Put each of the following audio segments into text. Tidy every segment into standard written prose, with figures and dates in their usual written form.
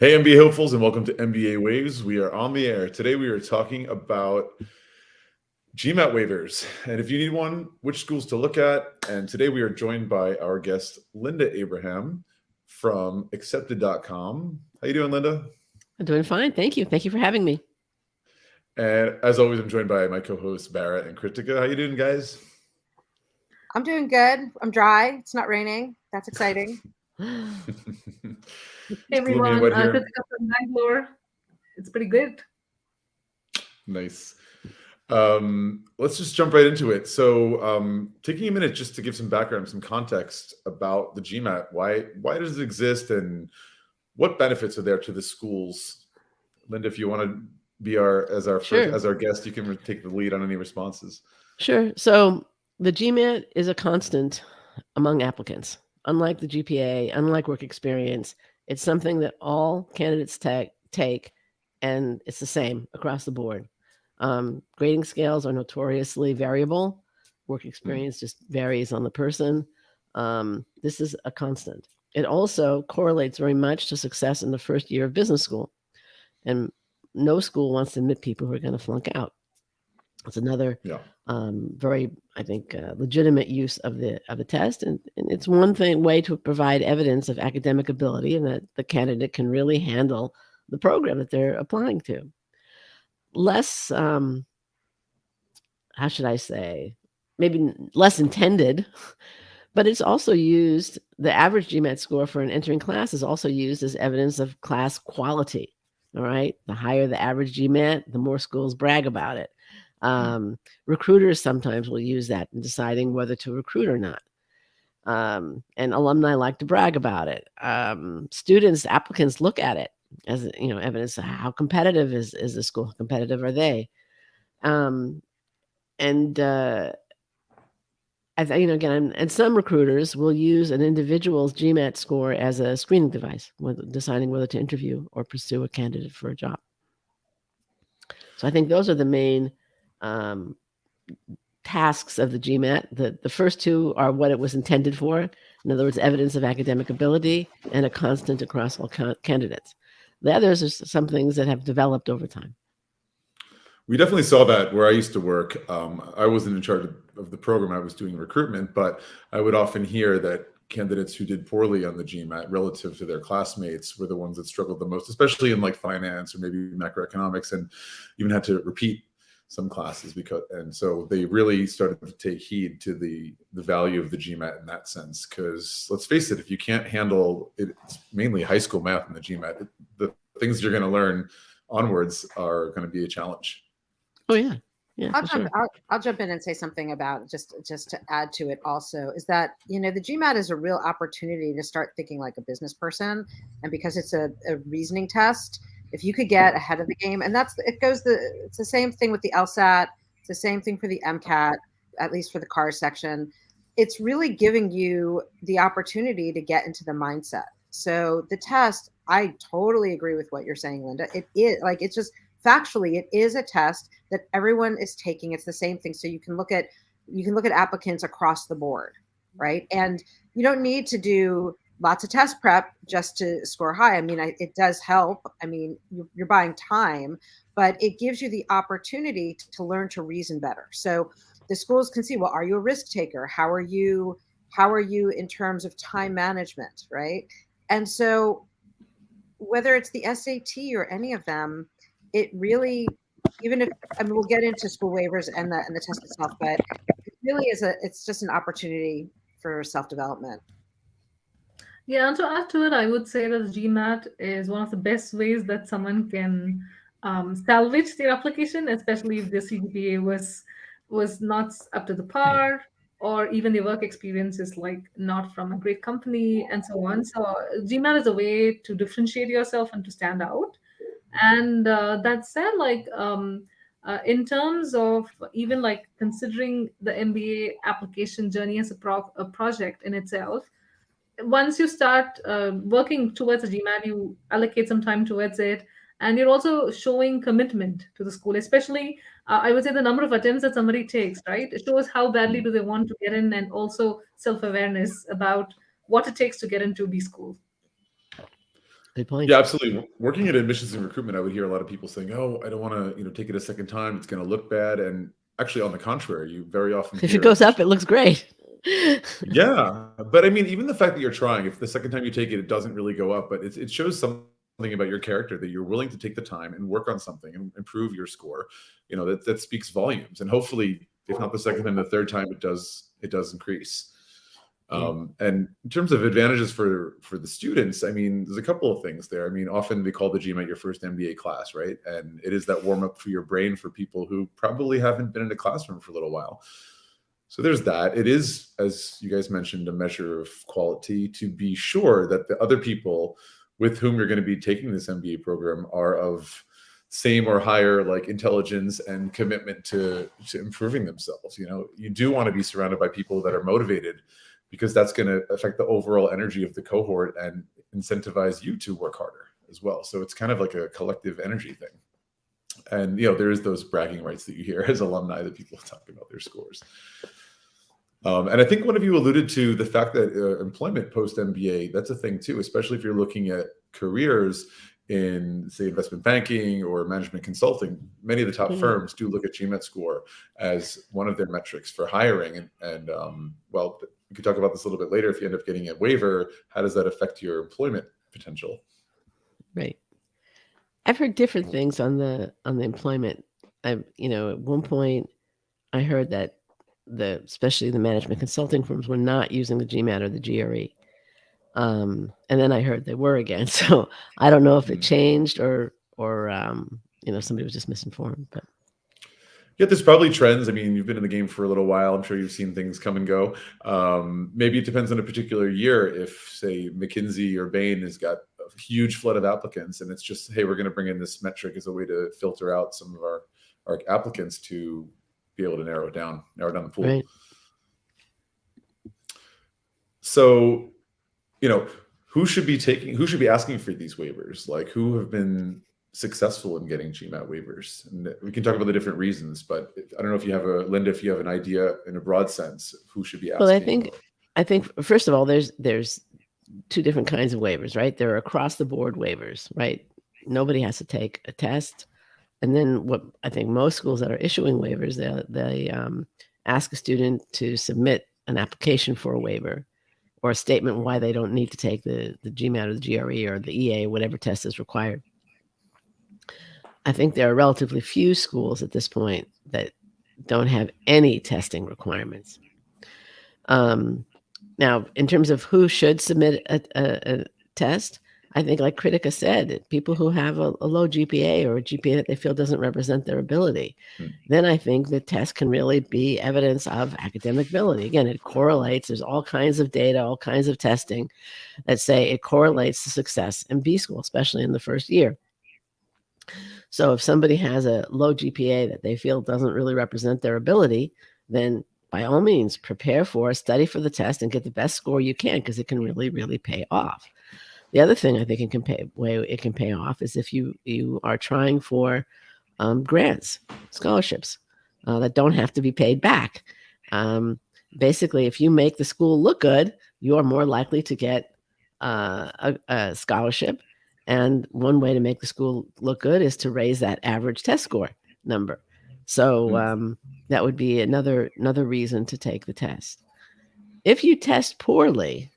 Hey, MBA hopefuls, and welcome to MBA Waves. We are on the air. Today we are talking about GMAT waivers, and if you need one, which schools to look at. And today we are joined by our guest, Linda Abraham from accepted.com. How you doing, Linda? I'm doing fine. Thank you. Thank you for having me. And as always, I'm joined by my co-hosts, Bara and Krithika. How you doing, guys? I'm doing good. I'm dry. It's not raining. That's exciting. Hey everyone, Krithika from Bangalore. It's pretty good. Nice. Let's just jump right into it. So taking a minute just to give some background, some context about the GMAT. Why does it exist and what benefits are there to the schools? Linda, if you want to be our guest, you can take the lead on any responses. Sure. So the GMAT is a constant among applicants. Unlike the GPA, unlike work experience, it's something that all candidates take, and it's the same across the board. Grading scales are notoriously variable. Work experience just varies on the person. This is a constant. It also correlates very much to success in the first year of business school. And no school wants to admit people who are going to flunk out. It's another very, I think, legitimate use of the test, and it's one way to provide evidence of academic ability and that the candidate can really handle the program that they're applying to. Less, how should I say, maybe less intended, but it's also used. The average GMAT score for an entering class is also used as evidence of class quality. All right, the higher the average GMAT, the more schools brag about it. Recruiters sometimes will use that in deciding whether to recruit or not. And alumni like to brag about it. Students, applicants look at it as, evidence of how competitive is the school, how competitive are they? And some recruiters will use an individual's GMAT score as a screening device when deciding whether to interview or pursue a candidate for a job. So I think those are the main tasks of the GMAT. The first two are what it was intended for. In other words, evidence of academic ability and a constant across all candidates. The others are some things that have developed over time. We definitely saw that where I used to work. I wasn't in charge of the program. I was doing recruitment, but I would often hear that candidates who did poorly on the GMAT relative to their classmates were the ones that struggled the most, especially in like finance or maybe macroeconomics, and even had to repeat some classes and so they really started to take heed to the value of the GMAT in that sense. Because let's face it, if you can't handle it, it's mainly high school math in the GMAT. The things you're going to learn onwards are going to be a challenge. Oh yeah. Yeah, I'll jump in and say something about just to add to it also is that, the GMAT is a real opportunity to start thinking like a business person. And because it's a reasoning test, if you could get ahead of the game, and it's the same thing with the LSAT, it's the same thing for the MCAT, at least for the CARS section. It's really giving you the opportunity to get into the mindset. So the test, I totally agree with what you're saying, Linda. It is like, it's just factually, it is a test that everyone is taking. It's the same thing. So you can look at applicants across the board, right? And you don't need to do lots of test prep just to score high. I mean, it does help. I mean, you're buying time, but it gives you the opportunity to learn to reason better. So the schools can see, well, are you a risk taker? How are you in terms of time management, right? And so whether it's the SAT or any of them, it really, we'll get into school waivers and the test itself, but it really is it's just an opportunity for self-development. Yeah, and to add to it, I would say that GMAT is one of the best ways that someone can salvage their application, especially if their CGPA was not up to the par, or even their work experience is like not from a great company and so on. So GMAT is a way to differentiate yourself and to stand out. And that said, in terms of even like considering the MBA application journey as a project in itself, once you start working towards a GMAT, you allocate some time towards it, and you're also showing commitment to the school. Especially, I would say the number of attempts that somebody takes, right? It shows how badly do they want to get in, and also self-awareness about what it takes to get into B school. Good point. Yeah, absolutely. Working in admissions and recruitment, I would hear a lot of people saying, "Oh, I don't want to, take it a second time. It's going to look bad." And actually, on the contrary, you very often If hear it goes up, admissions. it looks great. Yeah, but I mean, even the fact that you're trying, if the second time you take it, it doesn't really go up, but it shows something about your character that you're willing to take the time and work on something and improve your score. That speaks volumes. And hopefully, if not the second time, the third time, it does increase. And in terms of advantages for the students, I mean, there's a couple of things there. I mean, often they call the GMAT your first MBA class, right? And it is that warm up for your brain for people who probably haven't been in a classroom for a little while. So there's that. It is, as you guys mentioned, a measure of quality to be sure that the other people with whom you're going to be taking this MBA program are of same or higher like intelligence and commitment to improving themselves. You do want to be surrounded by people that are motivated, because that's going to affect the overall energy of the cohort and incentivize you to work harder as well. So it's kind of like a collective energy thing. And there is those bragging rights that you hear as alumni that people talk about their scores. And I think one of you alluded to the fact that employment post-MBA, that's a thing too, especially if you're looking at careers in, say, investment banking or management consulting. Many of the top firms do look at GMAT score as one of their metrics for hiring. And well, we could talk about this a little bit later. If you end up getting a waiver, how does that affect your employment potential? Right. I've heard different things on the employment. At one point I heard that especially the management consulting firms were not using the GMAT or the GRE. And then I heard they were again. So I don't know if it changed or somebody was just misinformed. But yeah, there's probably trends. I mean, you've been in the game for a little while. I'm sure you've seen things come and go. Maybe it depends on a particular year. If, say, McKinsey or Bain has got a huge flood of applicants, and it's just, hey, we're going to bring in this metric as a way to filter out some of our applicants to be able to narrow down the pool. Right. So, who should be asking for these waivers? Like, who have been successful in getting GMAT waivers? And we can talk about the different reasons, but I don't know if you have Linda, if you have an idea in a broad sense, who should be asking? Well, I think first of all, there's two different kinds of waivers, right? There are across the board waivers, right? Nobody has to take a test. And then what I think most schools that are issuing waivers, they ask a student to submit an application for a waiver or a statement why they don't need to take the GMAT or the GRE or the EA, whatever test is required. I think there are relatively few schools at this point that don't have any testing requirements. Now, in terms of who should submit a test, I think, like Krithika said, people who have a low GPA or a GPA that they feel doesn't represent their ability, then I think the test can really be evidence of academic ability. Again, it correlates. There's all kinds of data, all kinds of testing that say it correlates to success in B school, especially in the first year. So if somebody has a low GPA that they feel doesn't really represent their ability, then by all means, prepare for, study for the test, and get the best score you can, because it can really, really pay off. The other thing I think it can pay off is if you are trying for grants, scholarships that don't have to be paid back. Basically, if you make the school look good, you are more likely to get a scholarship. And one way to make the school look good is to raise that average test score number. So that would be another reason to take the test. If you test poorly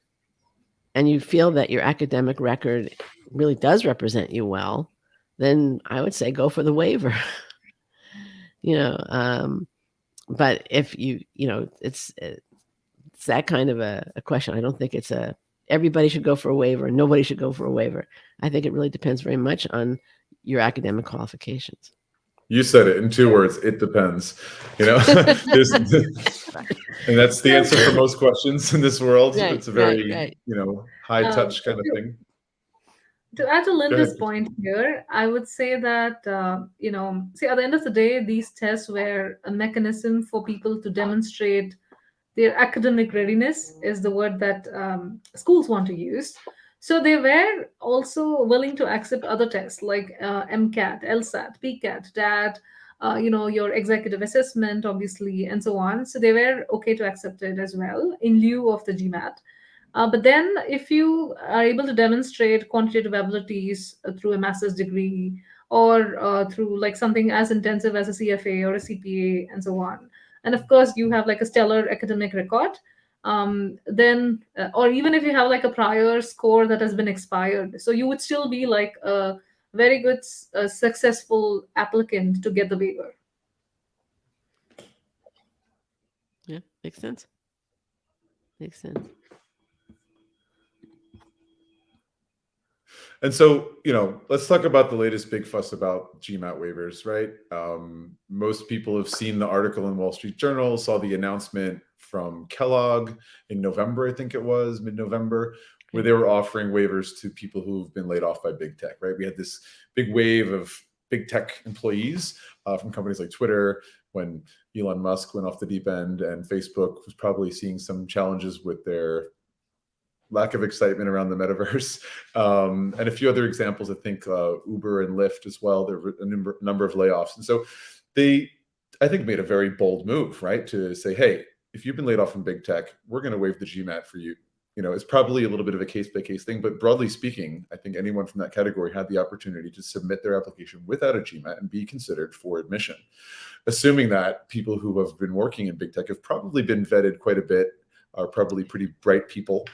and you feel that your academic record really does represent you well, then I would say go for the waiver. But if it's that kind of a question. I don't think it's everybody should go for a waiver and nobody should go for a waiver. I think it really depends very much on your academic qualifications. You said it in 2 words. It depends. And that's the answer for most questions in this world. Right, it's a very, right. high touch kind of thing. To add to Linda's point here, I would say that, see, at the end of the day, these tests were a mechanism for people to demonstrate their academic readiness, is the word that schools want to use. So they were also willing to accept other tests like MCAT, LSAT, PCAT, DAT, your executive assessment, obviously, and so on. So they were okay to accept it as well in lieu of the GMAT. But then, if you are able to demonstrate quantitative abilities through a master's degree or through like something as intensive as a CFA or a CPA and so on, and of course you have like a stellar academic record, then or even if you have like a prior score that has been expired, so you would still be like a very good, successful applicant to get the waiver. Yeah, makes sense. Makes sense. And so, let's talk about the latest big fuss about GMAT waivers, right? Most people have seen the article in Wall Street Journal, saw the announcement from Kellogg in November, I think it was, mid-November, where they were offering waivers to people who've been laid off by big tech, right? We had this big wave of big tech employees from companies like Twitter when Elon Musk went off the deep end, and Facebook was probably seeing some challenges with their lack of excitement around the metaverse, and a few other examples. I think Uber and Lyft as well. There were a number of layoffs, and so they, I think, made a very bold move, right, to say, hey, if you've been laid off from big tech, we're going to waive the GMAT for you. It's probably a little bit of a case-by-case thing, but broadly speaking, I think anyone from that category had the opportunity to submit their application without a GMAT and be considered for admission, assuming that people who have been working in big tech have probably been vetted quite a bit, are probably pretty bright people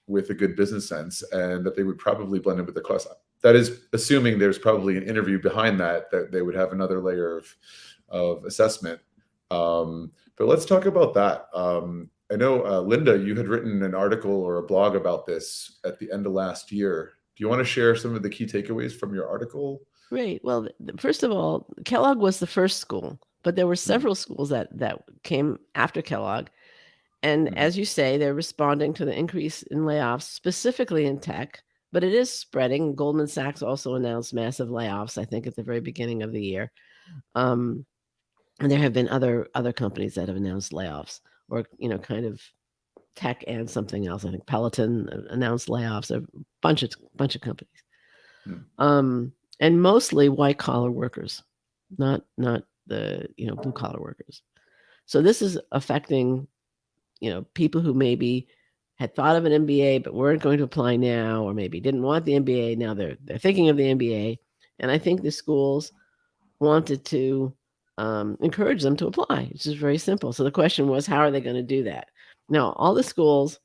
with a good business sense, and that they would probably blend in with the class. That is assuming there's probably an interview behind that they would have another layer of assessment. But let's talk about that. I know, Linda, you had written an article or a blog about this at the end of last year. Do you want to share some of the key takeaways from your article? Great. Well, first of all, Kellogg was the first school, but there were several schools that came after Kellogg. And as you say, they're responding to the increase in layoffs, specifically in tech, but it is spreading. Goldman Sachs also announced massive layoffs, I think, at the very beginning of the year. And there have been other companies that have announced layoffs, or, kind of tech and something else. I think Peloton announced layoffs, a bunch of companies. And mostly white collar workers, not the, blue collar workers. So this is affecting people who maybe had thought of an MBA but weren't going to apply now, or maybe didn't want the MBA. Now they're thinking of the MBA, and I think the schools wanted to encourage them to apply. It's just very simple. So the question was, how are they going to do that? Now, all the schools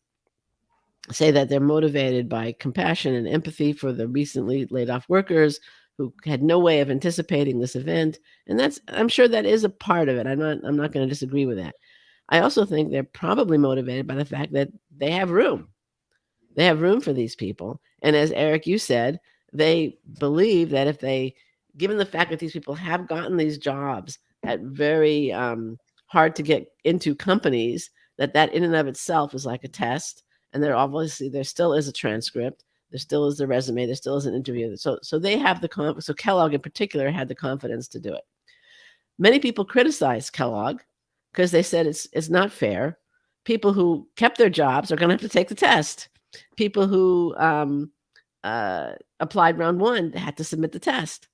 say that they're motivated by compassion and empathy for the recently laid off workers who had no way of anticipating this event, and I'm sure that is a part of it. I'm not going to disagree with that. I also think they're probably motivated by the fact that they have room. They have room for these people. And as Eric, you said, they believe that if they, given the fact that these people have gotten these jobs at very hard to get into companies, that in and of itself is like a test. And there still is a transcript. There still is a resume. There still is an interview. So they have so Kellogg in particular had the confidence to do it. Many people criticize Kellogg because they said it's not fair. People who kept their jobs are going to have to take the test. People who applied round one had to submit the test.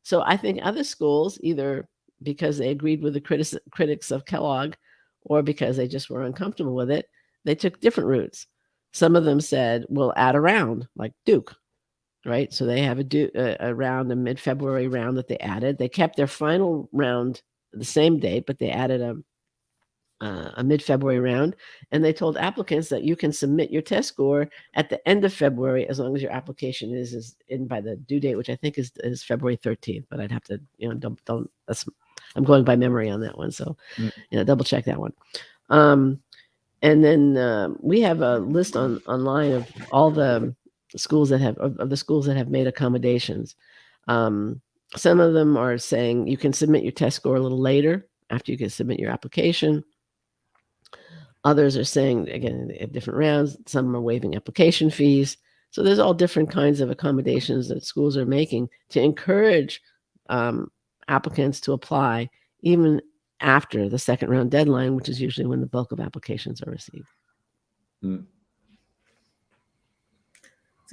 So I think other schools, either because they agreed with the critics of Kellogg or because they just were uncomfortable with it, they took different routes. Some of them said, we'll add a round, like Duke, right? So they have a round, a mid-February round that they added. They kept their final round the same date, but they added a mid-February round, and they told applicants that you can submit your test score at the end of February as long as your application is in by the due date, which I think is February 13th. But I'd have to, don't. I'm going by memory on that one, so double check that one. And then we have a list online of all the schools that have made accommodations. Some of them are saying you can submit your test score a little later after you can submit your application. Others are saying, again, they have different rounds. Some are waiving application fees. So there's all different kinds of accommodations that schools are making to encourage applicants to apply even after the second round deadline, which is usually when the bulk of applications are received. So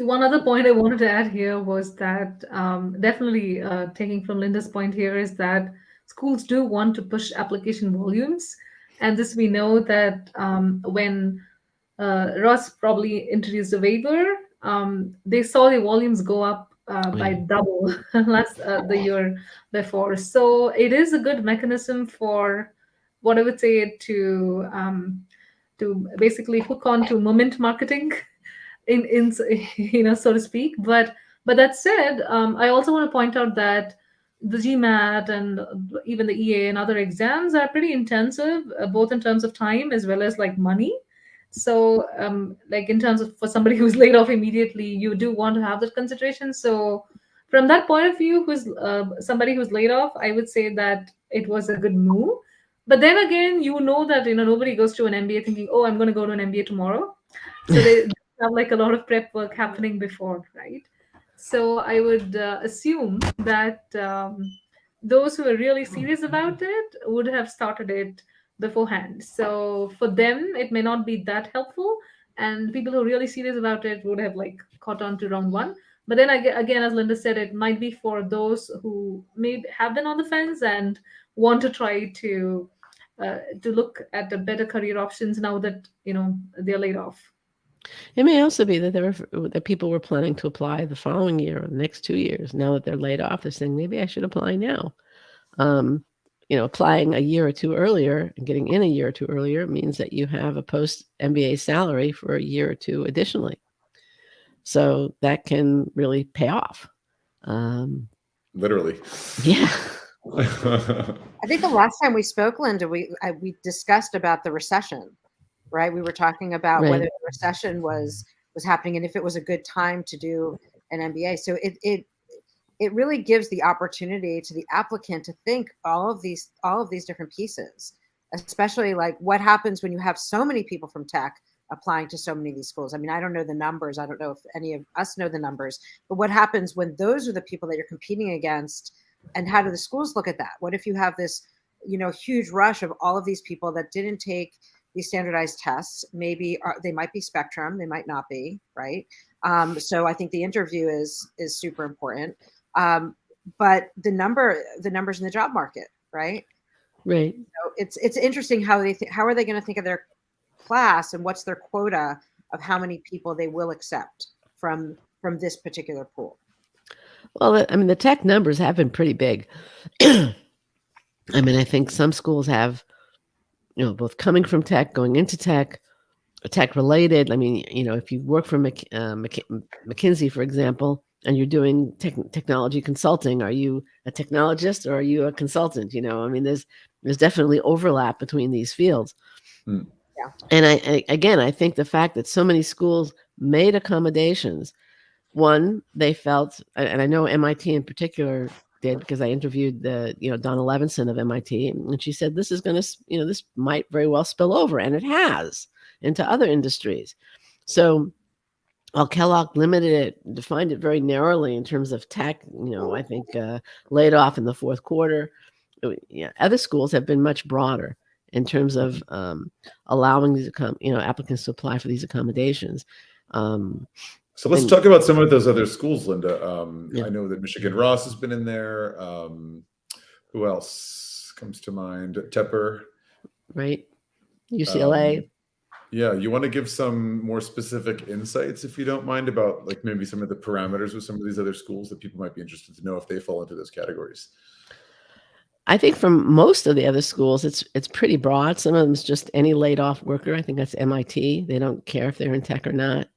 one other point I wanted to add here was that definitely taking from Linda's point here is that schools do want to push application volumes. And this we know that when Ross probably introduced a waiver. They saw the volumes go up by double the year before. So it is a good mechanism for what I would say to basically hook on to moment marketing in so to speak. But that said, I also want to point out that the GMAT and even the EA and other exams are pretty intensive, both in terms of time as well as like money. So like in terms of for somebody who's laid off immediately, you do want to have that consideration. So from that point of view, who's somebody who's laid off, I would say that it was a good move. But then again, that nobody goes to an MBA thinking, oh, I'm going to go to an MBA tomorrow. So they have like a lot of prep work happening before, right? So I would assume that those who are really serious about it would have started it beforehand. So for them, it may not be that helpful, and people who are really serious about it would have like caught on to round one. But then again, as Linda said, it might be for those who may have been on the fence and want to try to look at the better career options now that they're laid off. It may also be that people were planning to apply the following year or the next 2 years. Now that they're laid off, they're saying maybe I should apply now. Applying a year or two earlier and getting in a year or two earlier means that you have a post MBA salary for a year or two additionally. So that can really pay off. Literally. Yeah. I think the last time we spoke, Linda, we discussed about the recession, right? We were talking about Right. whether the recession was happening and if it was a good time to do an MBA. So it really gives the opportunity to the applicant to think all of these different pieces, especially like what happens when you have so many people from tech applying to so many of these schools. I mean, I don't know the numbers. I don't know if any of us know the numbers, but what happens when those are the people that you're competing against, and how do the schools look at that? What if you have this, huge rush of all of these people that didn't take these standardized tests? Maybe they might be spectrum, they might not be, right? So I think the interview is super important. But the numbers in the job market, right? Right. So it's interesting how are they going to think of their class and what's their quota of how many people they will accept from this particular pool. Well, I mean, the tech numbers have been pretty big. I mean, I think some schools have, both coming from tech, going into tech related. I mean, if you work for McKinsey, for example, and you're doing technology consulting, are you a technologist or are you a consultant? I mean, there's definitely overlap between these fields. Mm. Yeah. And I think the fact that so many schools made accommodations, one, they felt, and I know MIT in particular did, because I interviewed the, Donna Levinson of MIT, and she said this is going to, this might very well spill over, and it has, into other industries. So while Kellogg defined it very narrowly in terms of tech, I think laid off in the fourth quarter, other schools have been much broader in terms of allowing these applicants to apply for these accommodations. So let's talk about some of those other schools, Linda. Yeah. I know that Michigan Ross has been in there. Who else comes to mind? Tepper. Right. UCLA. Yeah. You want to give some more specific insights, if you don't mind, about like maybe some of the parameters with some of these other schools that people might be interested to know if they fall into those categories? I think from most of the other schools, it's pretty broad. Some of them is just any laid off worker. I think that's MIT. They don't care if they're in tech or not.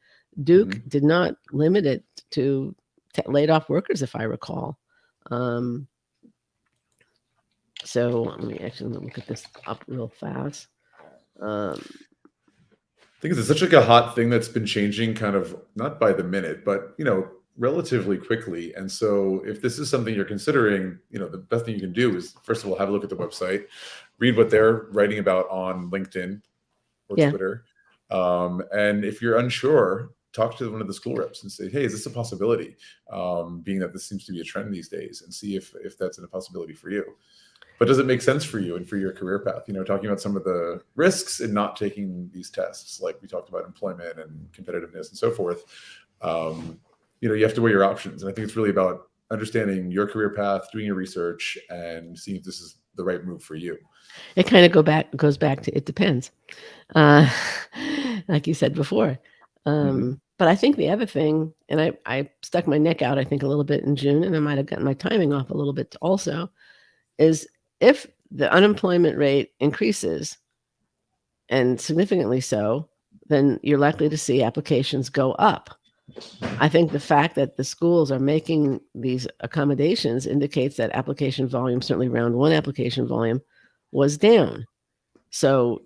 Duke did not limit it to laid off workers, if I recall. So let me look at this up real fast. I think it's such like a hot thing that's been changing kind of not by the minute, but relatively quickly. And so if this is something you're considering, the best thing you can do is, first of all, have a look at the website, read what they're writing about on LinkedIn or Twitter. And if you're unsure, talk to one of the school reps and say, hey, is this a possibility? Being that this seems to be a trend these days, and see if that's a possibility for you. But does it make sense for you and for your career path? Talking about some of the risks in not taking these tests, like we talked about employment and competitiveness and so forth. You have to weigh your options. And I think it's really about understanding your career path, doing your research, and seeing if this is the right move for you. It kind of goes back to it depends. like you said before. But I think the other thing, and I stuck my neck out, I think, a little bit in June, and I might have gotten my timing off a little bit also, is if the unemployment rate increases, and significantly so, then you're likely to see applications go up. I think the fact that the schools are making these accommodations indicates that application volume, certainly round one application volume, was down. So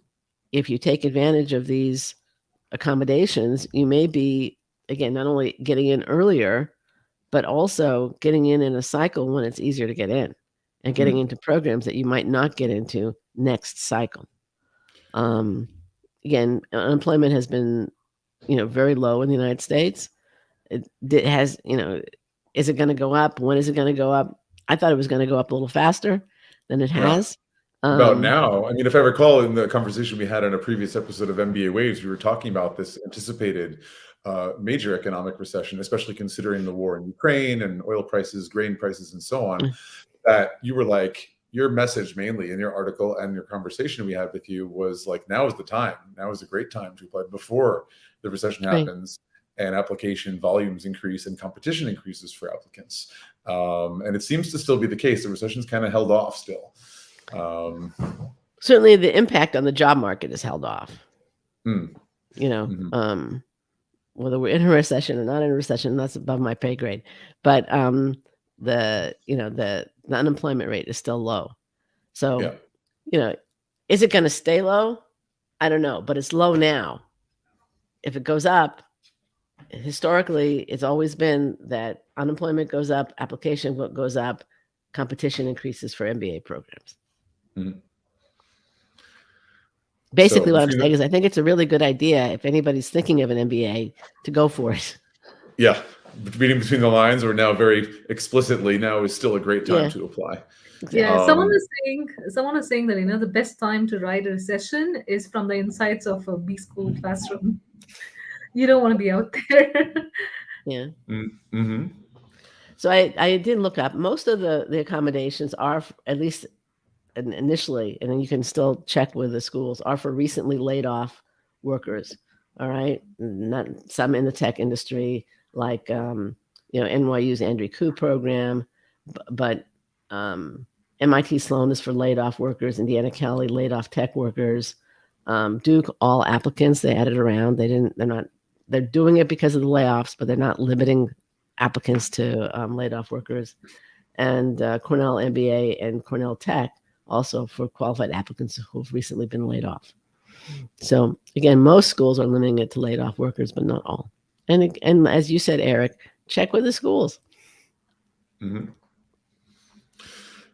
if you take advantage of these accommodations, you may be, again, not only getting in earlier, but also getting in a cycle when it's easier to get in, and getting into programs that you might not get into next cycle. Again, unemployment has been, very low in the United States. It has, is it going to go up? When is it going to go up? I thought it was going to go up a little faster than it has. About now, I mean, if I recall in the conversation we had on a previous episode of MBA Waves, we were talking about this anticipated major economic recession, especially considering the war in Ukraine and oil prices, grain prices, and so on. That you were like, your message mainly in your article and your conversation we had with you was like, now is the time. Now is a great time to apply before the recession happens and application volumes increase and competition increases for applicants. And it seems to still be the case. The recession's kind of held off still. Certainly the impact on the job market is held off. Whether we're in a recession or not in a recession, that's above my pay grade. But the unemployment rate is still low. So, is it going to stay low? I don't know, but it's low now. If it goes up, historically, it's always been that unemployment goes up, application goes up, competition increases for MBA programs. Basically, what I'm saying is I think it's a really good idea if anybody's thinking of an MBA to go for it. Yeah. Reading between the lines, or now very explicitly, now is still a great time to apply. Yeah, someone is saying that the best time to write a recession is from the insights of a B school classroom. You don't want to be out there. Yeah. So I did look up. Most of the accommodations are, at least initially, and then you can still check with the schools, are for recently laid off workers. All right, not some in the tech industry, like NYU's Andrew Koo program, but MIT Sloan is for laid off workers. Indiana Kelley laid off tech workers. Duke, all applicants. They added around. They're doing it because of the layoffs, but they're not limiting applicants to laid off workers. And Cornell MBA and Cornell Tech also for qualified applicants who've recently been laid off. So again, most schools are limiting it to laid off workers, but not all. And as you said, Eric, check with the schools. We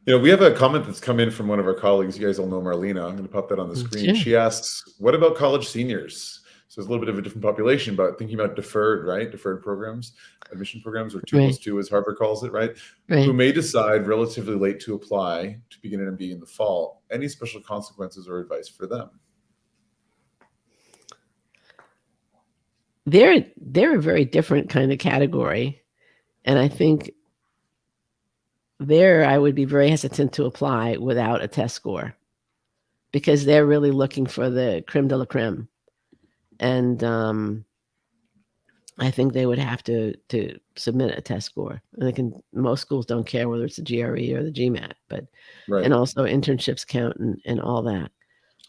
have a comment that's come in from one of our colleagues. You guys all know Marlena. I'm going to pop that on the screen. She asks, what about college seniors? So it's a little bit of a different population, but thinking about deferred programs, admission programs, or 2+2 as Harvard calls it, right? Who may decide relatively late to apply to begin an MBA in the fall. Any special consequences or advice for them? They're a very different kind of category. And I think I would be very hesitant to apply without a test score, because they're really looking for the creme de la creme. And I think they would have to submit a test score. And most schools don't care whether it's the GRE or the GMAT, but and also internships count and all that.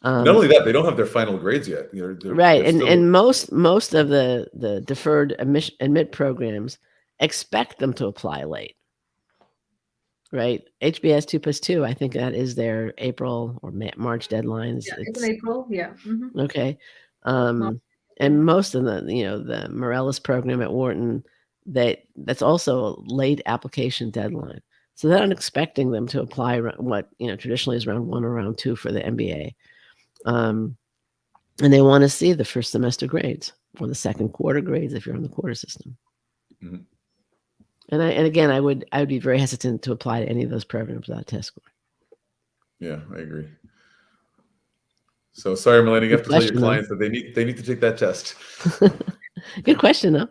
Not only that, they don't have their final grades yet. And most of the deferred admit programs expect them to apply late. Right, HBS 2+2. I think that is their April or March deadlines. Yeah, it's in April. Yeah. Okay. And most of the Morellis program at Wharton, that's also a late application deadline. So they're not expecting them to apply what traditionally is round 1 or round 2 for the MBA. And they want to see the first semester grades or the second quarter grades if you're on the quarter system. And again, I would be very hesitant to apply to any of those programs without a test score. Yeah, I agree. So sorry, Melanie, you have to tell your clients that they need to take that test. Good question, though.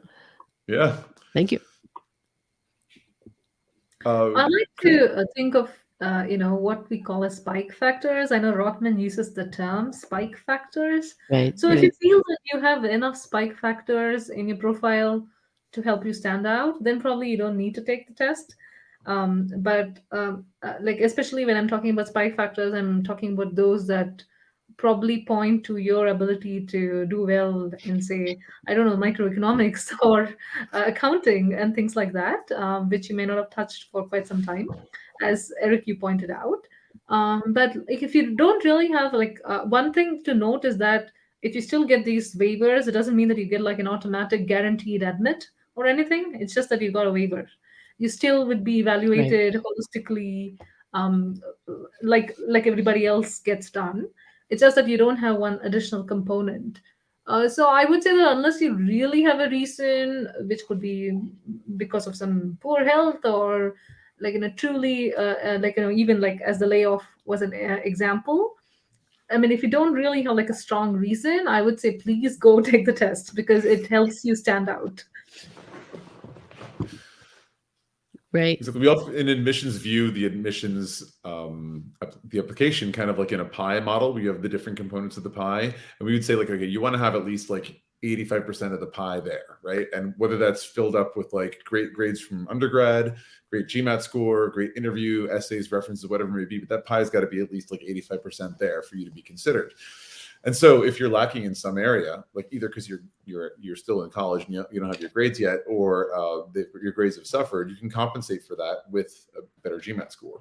Yeah. Thank you. I like to think of what we call as spike factors. I know Rotman uses the term spike factors. Right. So if you feel that you have enough spike factors in your profile to help you stand out, then probably you don't need to take the test. But like, especially when I'm talking about spike factors, I'm talking about those that probably point to your ability to do well in, say, I don't know, microeconomics or accounting and things like that, which you may not have touched for quite some time, as Eric, you pointed out. But like, if you don't really have like one thing to note is that if you still get these waivers, it doesn't mean that you get like an automatic guaranteed admit or anything. It's just that you got a waiver. You still would be Right. evaluated holistically, um, like everybody else gets done. It's just that you don't have one additional component. So I would say that unless you really have a reason, which could be because of some poor health or like truly like even like as the layoff was an example. I mean, if you don't really have like a strong reason, I would say please go take the test because it helps you stand out. Right. So we also in admissions view the admissions the application kind of like in a pie model. We have the different components of the pie, and we would say like, okay, you want to have at least like 85% of the pie there, right? And whether that's filled up with like great grades from undergrad, great GMAT score, great interview, essays, references, whatever it may be, but that pie's got to be at least like 85% there for you to be considered. And so if you're lacking in some area, like either because you're still in college and you don't have your grades yet, or your grades have suffered, you can compensate for that with a better GMAT score.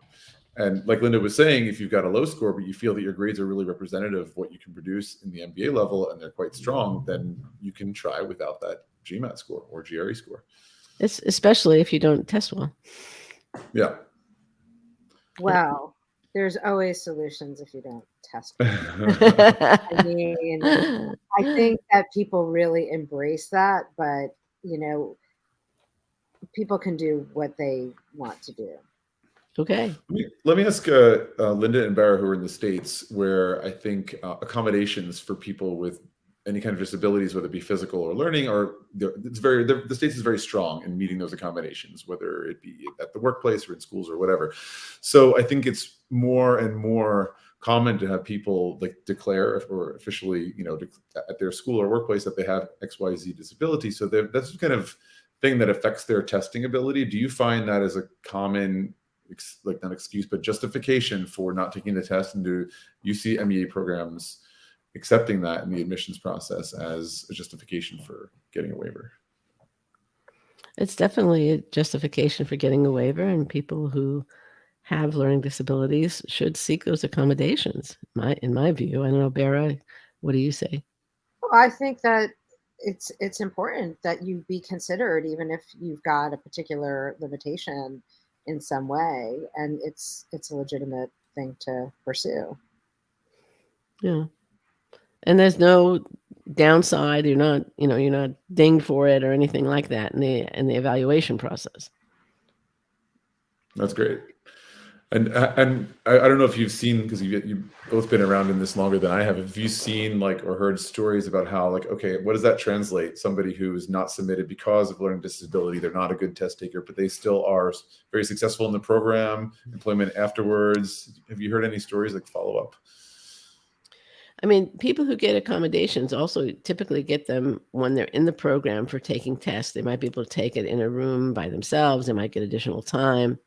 And like Linda was saying, if you've got a low score, but you feel that your grades are really representative of what you can produce in the MBA level and they're quite strong, then you can try without that GMAT score or GRE score. It's especially if you don't test well. Yeah. Well, there's always solutions if you don't test well. I mean, I think that people really embrace that, but people can do what they want to do. Okay. Let me ask Linda and Bara, who are in the States, where I think accommodations for people with any kind of disabilities, whether it be physical or learning, the States is very strong in meeting those accommodations, whether it be at the workplace or in schools or whatever. So I think it's more and more common to have people like declare or officially, at their school or workplace that they have XYZ disability. So that's the kind of thing that affects their testing ability. Do you find that as a common, like not excuse, but justification for not taking the test? And do you see MBA programs accepting that in the admissions process as a justification for getting a waiver? It's definitely a justification for getting a waiver, and people who have learning disabilities should seek those accommodations. In my view, I don't know, Bara, what do you say? Well, I think that it's important that you be considered, even if you've got a particular limitation in some way, and it's a legitimate thing to pursue. Yeah. And there's no downside. You're not dinged for it or anything like that in the evaluation process. That's great. And I don't know if you've seen, because you've both been around in this longer than I have you seen like or heard stories about how like, okay, what does that translate? Somebody who is not submitted because of learning disability, they're not a good test taker, but they still are very successful in the program, employment afterwards. Have you heard any stories like follow up? I mean, people who get accommodations also typically get them when they're in the program for taking tests. They might be able to take it in a room by themselves. They might get additional time.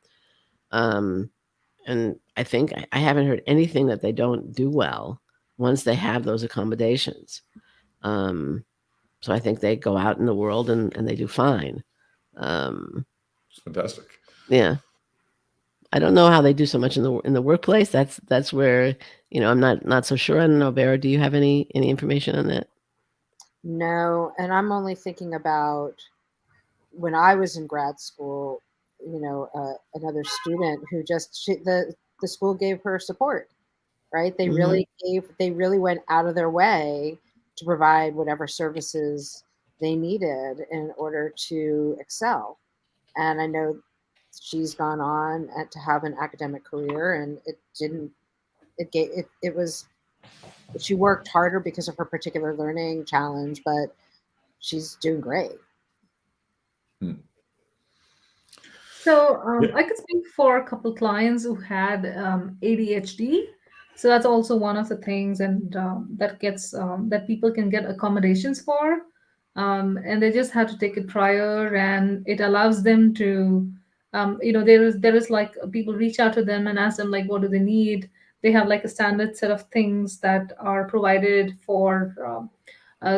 And I think I haven't heard anything that they don't do well once they have those accommodations. So I think they go out in the world and they do fine. It's fantastic. Yeah. I don't know how they do so much in the workplace. That's where, I'm not so sure. I don't know, Bara, do you have any information on that? No, and I'm only thinking about when I was in grad school, another student who the school gave her support, right? They really went out of their way to provide whatever services they needed in order to excel. And I know she's gone on to have an academic career, and she worked harder because of her particular learning challenge, but she's doing great. So So Yeah. I could speak for a couple clients who had ADHD. So that's also one of the things, and that people can get accommodations for, and they just have to take it prior, and it allows them to, there is like people reach out to them and ask them like what do they need. They have like a standard set of things that are provided for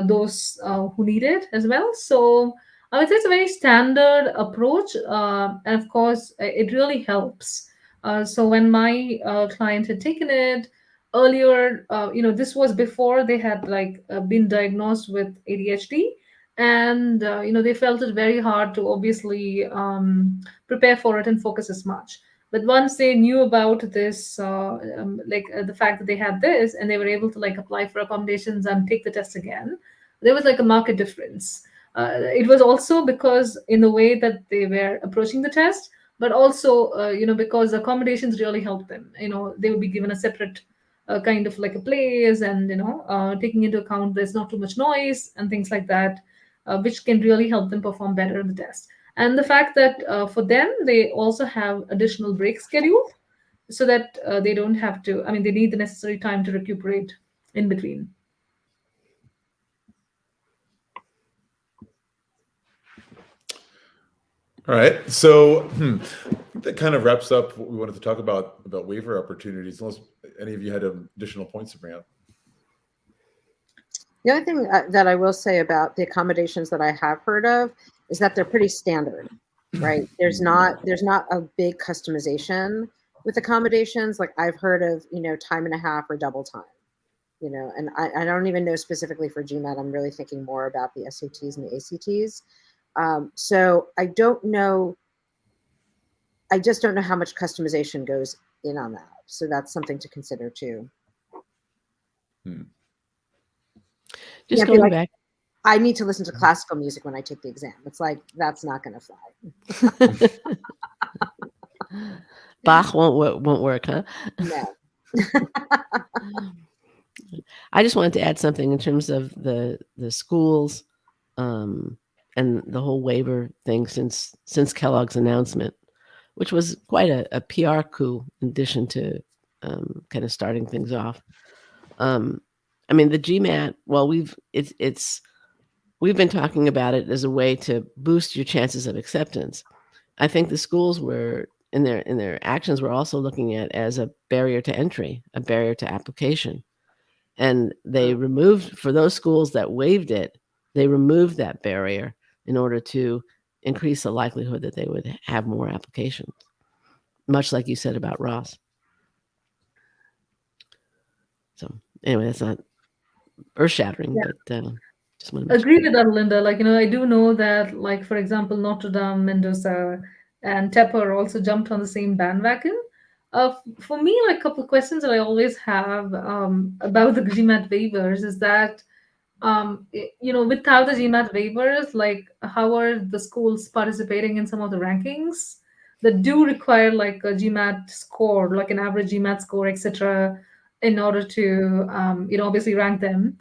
those who need it as well. So I would say it's a very standard approach, and of course, it really helps. So when my client had taken it earlier, this was before they had like been diagnosed with ADHD, and they felt it very hard to obviously prepare for it and focus as much. But once they knew about this, the fact that they had this, and they were able to like apply for accommodations and take the test again, there was like a market difference. It was also because in the way that they were approaching the test, but also because accommodations really helped them. They would be given a separate kind of like a place, and taking into account there's not too much noise and things like that, which can really help them perform better in the test. And the fact that for them they also have additional break schedule, so that they don't have to. I mean, they need the necessary time to recuperate in between. All right. So that kind of wraps up what we wanted to talk about waiver opportunities, unless any of you had additional points to bring up. The only thing that I will say about the accommodations that I have heard of is that they're pretty standard, right? There's not a big customization with accommodations. Like I've heard of, time and a half or double time, and I don't even know specifically for GMAT. I'm really thinking more about the SATs and the ACTs. So I don't know. I just don't know how much customization goes in on that. So that's something to consider too. Just going back. I need to listen to classical music when I take the exam. It's like, that's not going to fly. Bach won't work, huh? No. I just wanted to add something in terms of the schools and the whole waiver thing since Kellogg's announcement, which was quite a PR coup in addition to kind of starting things off. I mean, the GMAT, well, we've been talking about it as a way to boost your chances of acceptance. I think the schools were in their actions were also looking at as a barrier to entry, a barrier to application. And they removed, for those schools that waived it, they removed that barrier in order to increase the likelihood that they would have more applications, much like you said about Ross. So anyway, that's not earth-shattering, Yeah. but just want to Agree with that, Linda. Like, I do know that, like, for example, Notre Dame, Mendoza, and Tepper also jumped on the same bandwagon. For me, like, a couple of questions that I always have about the GMAT waivers is that, without the GMAT waivers, like, how are the schools participating in some of the rankings that do require, like, a GMAT score, like an average GMAT score, etc., in order to, obviously rank them.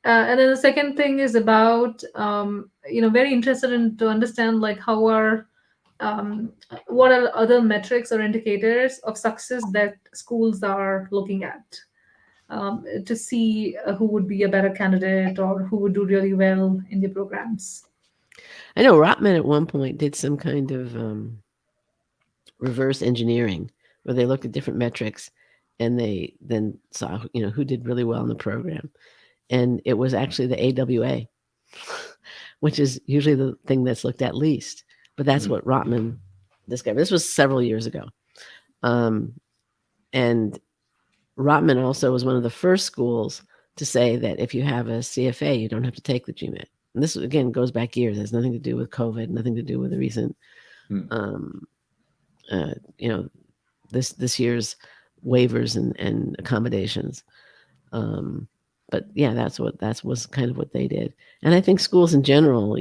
And then the second thing is about, very interested in to understand like how are, what are other metrics or indicators of success that schools are looking at to see who would be a better candidate or who would do really well in the programs. I know Rotman at one point did some kind of reverse engineering where they looked at different metrics and they then saw, who did really well in the program. And it was actually the AWA, which is usually the thing that's looked at least. But that's what Rotman discovered. This was several years ago. And Rotman also was one of the first schools to say that if you have a CFA, you don't have to take the GMAT. And this, again, goes back years. It has nothing to do with COVID, nothing to do with the recent, this year's waivers and accommodations. But yeah, that was kind of what they did. And I think schools in general,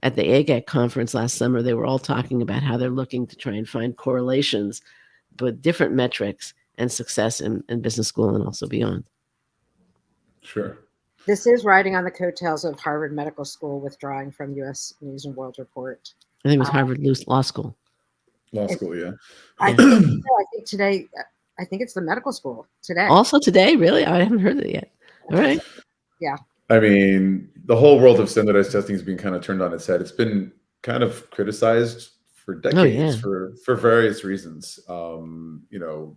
at the AGAC conference last summer, they were all talking about how they're looking to try and find correlations with different metrics and success in business school and also beyond. Sure. This is riding on the coattails of Harvard Medical School withdrawing from U.S. News and World Report. I think it was Harvard Law School. Law school, yeah. I think today, I think it's the medical school today. Also today, really? I haven't heard it yet. All right. Yeah. I mean, the whole world of standardized testing has been kind of turned on its head. It's been kind of criticized for decades for various reasons. You know,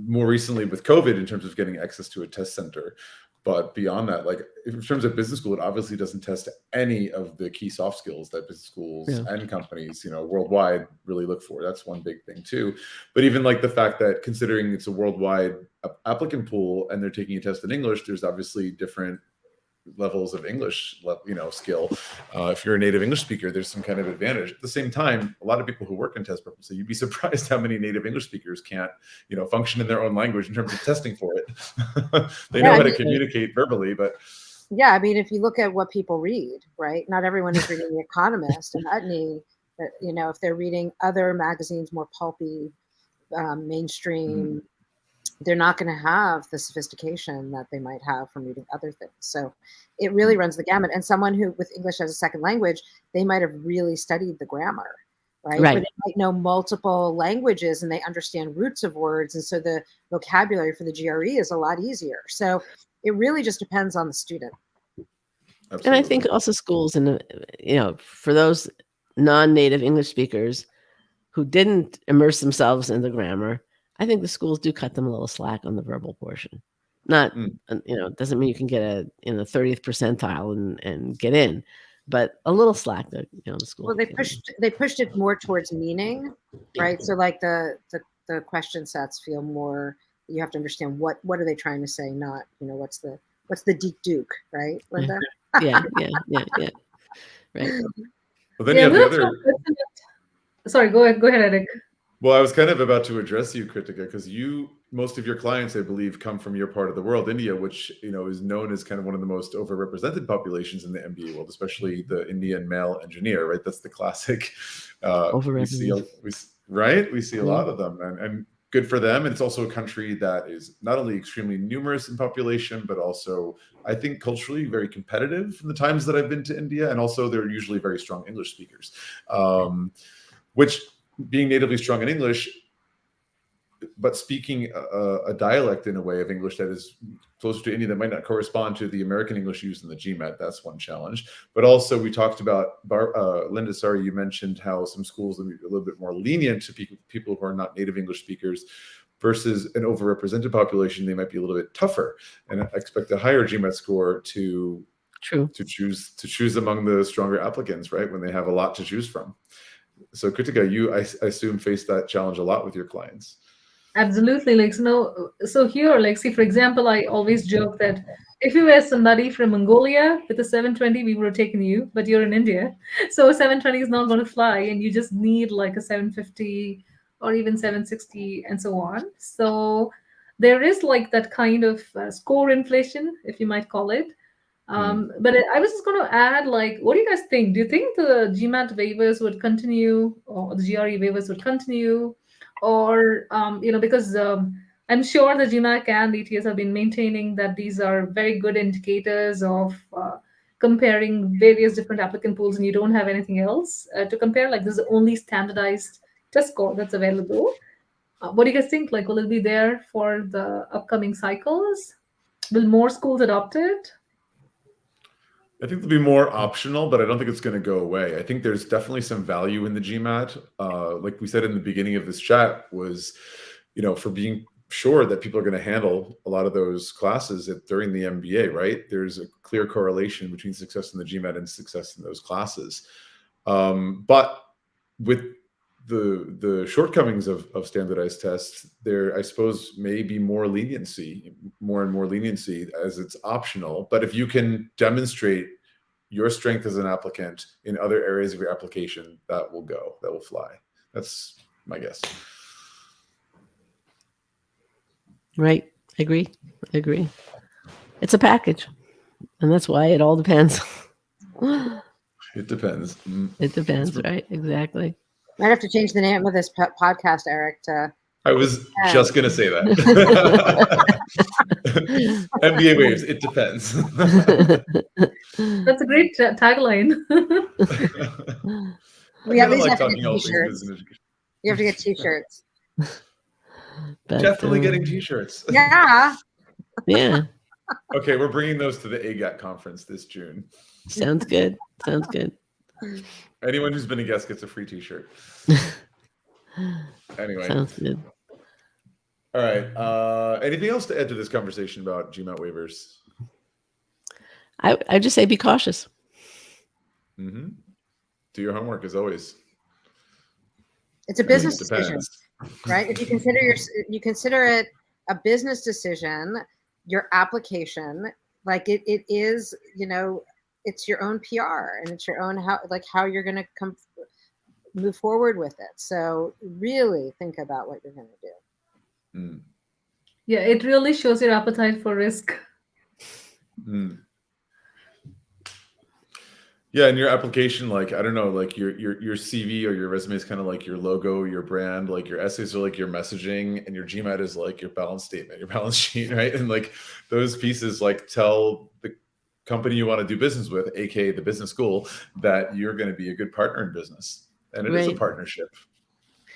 more recently with COVID in terms of getting access to a test center. But beyond that, like in terms of business school, it obviously doesn't test any of the key soft skills that business schools and companies, you know, worldwide really look for. That's one big thing too. But even like the fact that considering it's a worldwide applicant pool and they're taking a test in English, there's obviously different levels of English, you know, skill. If you're a native English speaker, there's some kind of advantage. At the same time, a lot of people who work in test purposes, you'd be surprised how many native English speakers can't, you know, function in their own language in terms of testing for it. They know how to communicate verbally, but yeah, I mean, if you look at what people read, right? Not everyone is reading The Economist and Utney. You know, if they're reading other magazines, more pulpy, mainstream. They're not going to have the sophistication that they might have from reading other things. So it really runs the gamut. And someone who with English as a second language, they might have really studied the grammar, right? But they might know multiple languages and they understand roots of words. And so the vocabulary for the GRE is a lot easier. So it really just depends on the student. Absolutely. And I think also schools, and you know, for those non-native English speakers who didn't immerse themselves in the grammar, I think the schools do cut them a little slack on the verbal portion. Not, you know, it doesn't mean you can get in the 30th percentile and get in, but a little slack that, you know, the school. Well, they pushed it more towards meaning, right? So like the question sets feel more, you have to understand what are they trying to say, not, you know, what's the deep duke, right, Linda? Yeah. Right. Well, then you have the other. Sorry, go ahead, Eric. Well, I was kind of about to address you, Krithika, because most of your clients, I believe, come from your part of the world, India, which, you know, is known as kind of one of the most overrepresented populations in the MBA world, especially the Indian male engineer, right? That's the classic. We see a lot of them, and good for them. And it's also a country that is not only extremely numerous in population, but also, I think, culturally very competitive in the times that I've been to India. And also, they're usually very strong English speakers, which, being natively strong in English, but speaking a dialect in a way of English that is closer to Indian that might not correspond to the American English used in the GMAT. That's one challenge. But also we talked about, Linda, sorry, you mentioned how some schools will be a little bit more lenient to people who are not native English speakers versus an overrepresented population. They might be a little bit tougher and expect a higher GMAT score to choose among the stronger applicants, right? When they have a lot to choose from. So Krithika, you, I assume, face that challenge a lot with your clients. Absolutely. Like, so here, like, see, for example, I always joke that if you were somebody from Mongolia with a 720, we would have taken you, but you're in India. So a 720 is not going to fly, and you just need like a 750 or even 760 and so on. So there is like that kind of score inflation, if you might call it. But I was just going to add, like, what do you guys think? Do you think the GMAT waivers would continue, or the GRE waivers would continue, or you know, because I'm sure the GMAC and ETS have been maintaining that these are very good indicators of comparing various different applicant pools, and you don't have anything else to compare. Like, this is the only standardized test score that's available. What do you guys think? Like, will it be there for the upcoming cycles? Will more schools adopt it? I think they'll be more optional, but I don't think it's going to go away. I think there's definitely some value in the GMAT. Like we said in the beginning of this chat, was, you know, for being sure that people are going to handle a lot of those classes during the MBA, right? There's a clear correlation between success in the GMAT and success in those classes. But with the shortcomings of standardized tests, there, I suppose, may be more and more leniency as it's optional. But if you can demonstrate your strength as an applicant in other areas of your application, that will fly. That's my guess. Right. I agree. It's a package, and that's why it all depends. It depends. It depends, right? Exactly. Might have to change the name of this podcast, Eric, to... I was just going to say that. MBA Waves, it depends. That's a great tagline. We at least like have to talking all get things business education. You have to get t-shirts. But, Definitely getting t-shirts. Yeah. Yeah, Okay, we're bringing those to the AGAT conference this June. sounds good. Sounds good. Anyone who's been a guest gets a free t-shirt. Anyway. Sounds good. All right. Anything else to add to this conversation about GMAT waivers? I just say be cautious. Mm-hmm. Do your homework as always. It's a I mean, business it decision, depends. right? If you consider it a business decision, your application, like it is, it's your own PR and it's your own how you're going to move forward with it. So really think about what you're going to do. Mm. Yeah, it really shows your appetite for risk. Mm. Yeah, and your application, like, I don't know, like your CV or your resume is kind of like your logo, your brand, like your essays are like your messaging, and your GMAT is like your balance statement, your balance sheet, right? And like those pieces like tell the company you want to do business with, aka the business school, that you're going to be a good partner in business. And it is a Right. partnership.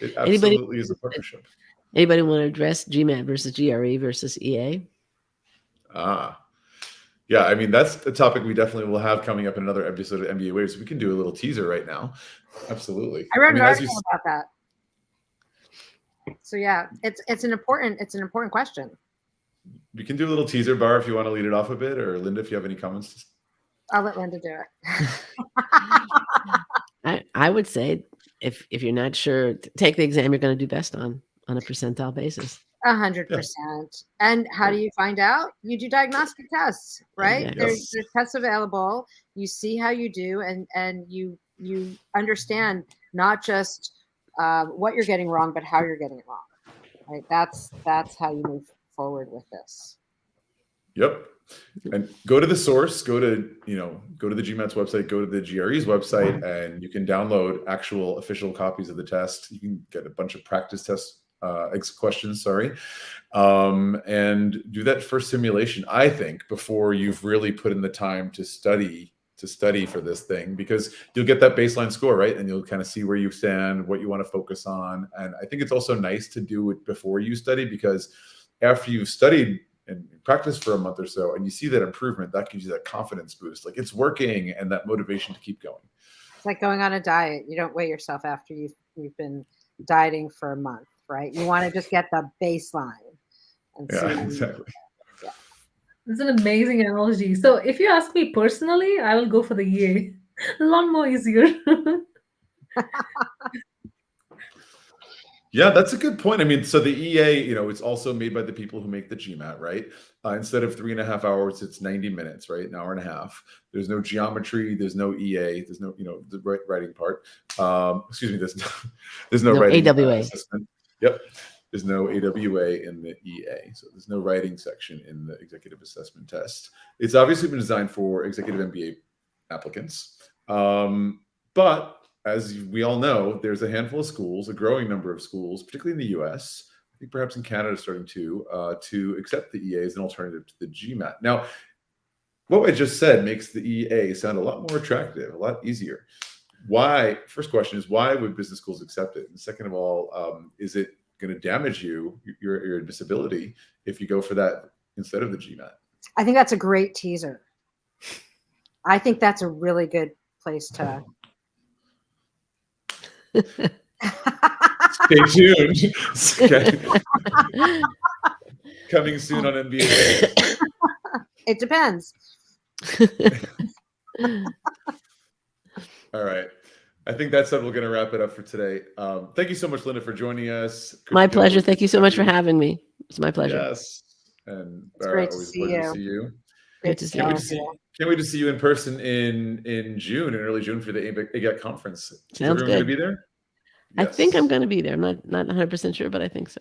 It Anybody- absolutely is a partnership. Anybody want to address GMAT versus GRE versus EA? Yeah, I mean, that's a topic we definitely will have coming up in another episode of MBA Waves. We can do a little teaser right now. Absolutely. I read mean, an as article about that. So yeah, it's an important question. we can do a little teaser, Bar, if you want to lead it off a bit, or Linda, if you have any comments. I'll let Linda do it. I would say if you're not sure, take the exam you're going to do best on a percentile basis. 100%. And how do you find out? You do diagnostic tests, right? Exactly. There's tests available. You see how you do, and you understand not just what you're getting wrong, but how you're getting it wrong. Right? That's how you move forward with this. Yep. And go to the source, go to the GMAT's website, go to the GRE's website, and you can download actual official copies of the test. You can get a bunch of practice tests, questions, and do that first simulation, I think, before you've really put in the time to study for this thing, because you'll get that baseline score, right? And you'll kind of see where you stand, what you want to focus on. And I think it's also nice to do it before you study, because after you've studied and practice for a month or so, and you see that improvement, that gives you that confidence boost, like it's working, and that motivation to keep going. It's like going on a diet. You don't weigh yourself after you've been dieting for a month, right? You want to just get the baseline. And Yeah, exactly. Yeah. It's an amazing analogy. So if you ask me personally, I will go for the EA. A lot more easier. Yeah, that's a good point. I mean, so the EA, it's also made by the people who make the GMAT, right? Instead of 3.5 hours, it's 90 minutes, right? An hour and a half. There's no geometry. There's no EA. There's no, the writing part. Excuse me. There's no writing AWA. assessment. Yep. There's no AWA in the EA. So there's no writing section in the executive assessment test. It's obviously been designed for executive MBA applicants. But as we all know, there's a handful of schools, a growing number of schools, particularly in the US, I think perhaps in Canada starting to accept the EA as an alternative to the GMAT. Now, what I just said makes the EA sound a lot more attractive, a lot easier. Why? First question is, why would business schools accept it? And second of all, is it going to damage your admissibility if you go for that instead of the GMAT? I think that's a great teaser. I think that's a really good place to. Stay tuned. Okay. Coming soon on MBA. It depends. All right. I think that's it. We're going to wrap it up for today. Thank you so much, Linda, for joining us. My pleasure. Thank you so much for having me. It's my pleasure. Yes. And It's great to always see a pleasure you. to see you. Good to see Can't you. wait to see you in person in June, in early June, for the AGAT conference. Is Sounds everyone going to good. be there? I think Yes. I'm going to be there. I'm not 100% sure, but I think so.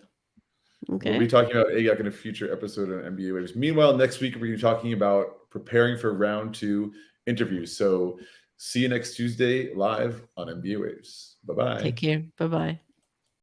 Okay. We'll be talking about AGAC in a future episode on MBA Waves. Meanwhile, next week, we're going to be talking about preparing for round 2 interviews. So see you next Tuesday live on MBA Waves. Bye-bye. Take care. Bye-bye.